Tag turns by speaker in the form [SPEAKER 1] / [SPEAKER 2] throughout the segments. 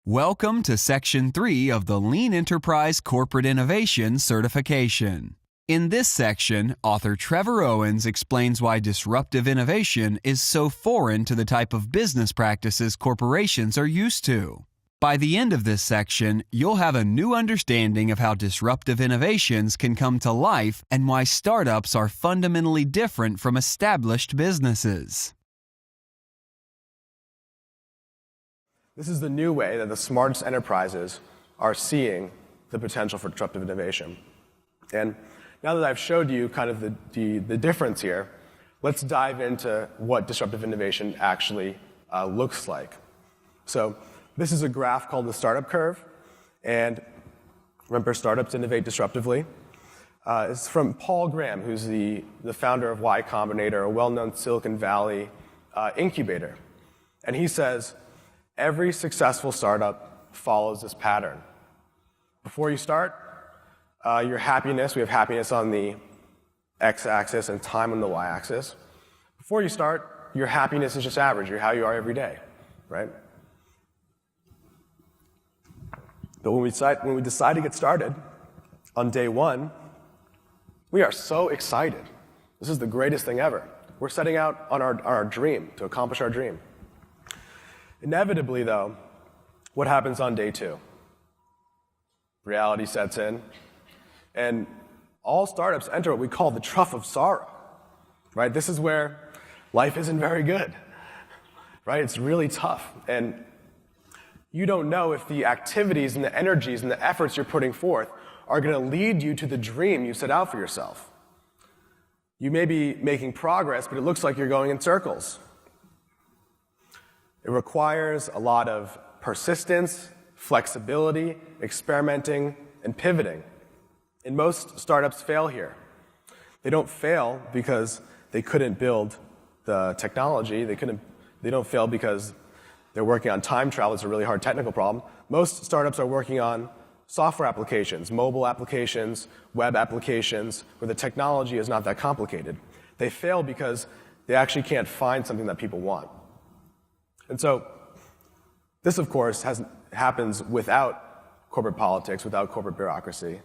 [SPEAKER 1] Welcome to Section 3 of the Lean Enterprise Corporate Innovation Certification. In this section, author Trevor Owens explains why disruptive innovation is so foreign to the type of business practices corporations are used to. By the end of this section, you'll have a new understanding of how disruptive innovations can come to life and why startups are fundamentally different from established businesses.
[SPEAKER 2] This is the new way that the smartest enterprises are seeing the potential for disruptive innovation. And now that I've showed you kind of the difference here, let's dive into what disruptive innovation actually looks like. So this is a graph called the startup curve. And remember, startups innovate disruptively. It's from Paul Graham, who's the founder of Y Combinator, a well-known Silicon Valley incubator. And he says, every successful startup follows this pattern. Before you start, your happiness, we have happiness on the x-axis and time on the y-axis. Before you start, your happiness is just average. You're how you are every day, right? But when we decide to get started on day one, we are so excited. This is the greatest thing ever. We're setting out on our dream, to accomplish our dream. Inevitably, though, what happens on day two? Reality sets in, and all startups enter what we call the trough of sorrow, right? This is where life isn't very good, right? It's really tough, and you don't know if the activities and the energies and the efforts you're putting forth are going to lead you to the dream you set out for yourself. You may be making progress, but it looks like you're going in circles. It requires a lot of persistence, flexibility, experimenting, and pivoting. And most startups fail here. They don't fail because they couldn't build the technology. They don't fail because they're working on time travel. It's a really hard technical problem. Most startups are working on software applications, mobile applications, web applications, where the technology is not that complicated. They fail because they actually can't find something that people want. And so this, of course, happens without corporate politics, without corporate bureaucracy.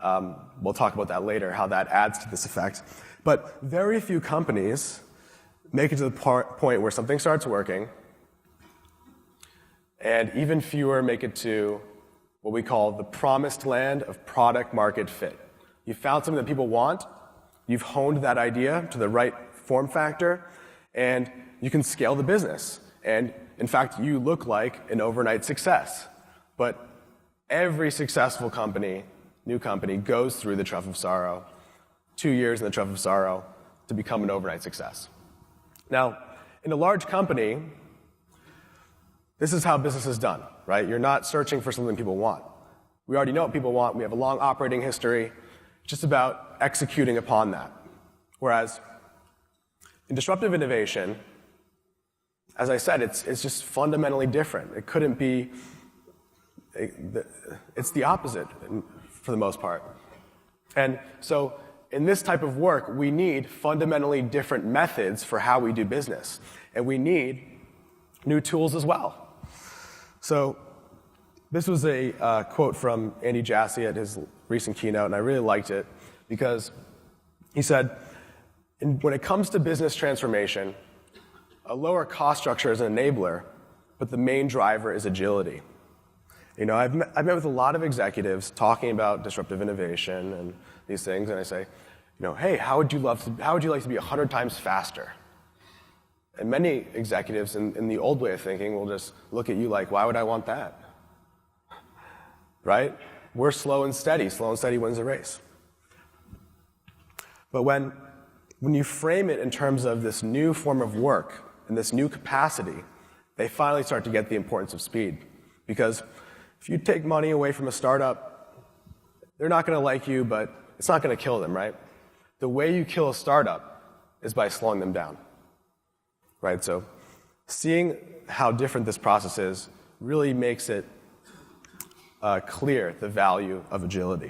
[SPEAKER 2] We'll talk about that later, how that adds to this effect. But very few companies make it to the point where something starts working, and even fewer make it to what we call the promised land of product market fit. You found something that people want, you've honed that idea to the right form factor, and you can scale the business. And in fact, you look like an overnight success. But every successful company, new company, goes through the trough of sorrow, 2 years in the trough of sorrow, to become an overnight success. Now, in a large company, this is how business is done, right? You're not searching for something people want. We already know what people want. We have a long operating history. It's just about executing upon that. Whereas in disruptive innovation, as I said, it's just fundamentally different. It couldn't be, it's the opposite for the most part. And so in this type of work, we need fundamentally different methods for how we do business. And we need new tools as well. So this was a quote from Andy Jassy at his recent keynote, and I really liked it because he said, when it comes to business transformation, a lower cost structure is an enabler, but the main driver is agility. You know, I've met with a lot of executives talking about disruptive innovation and these things, and I say, you know, hey, how would you like to be 100 times faster? And many executives in the old way of thinking will just look at you like, why would I want that? Right? We're slow and steady. Slow and steady wins the race. But when you frame it in terms of this new form of work and this new capacity, they finally start to get the importance of speed. Because if you take money away from a startup, they're not going to like you, but it's not going to kill them, right? The way you kill a startup is by slowing them down, right? So seeing how different this process is really makes it clear the value of agility.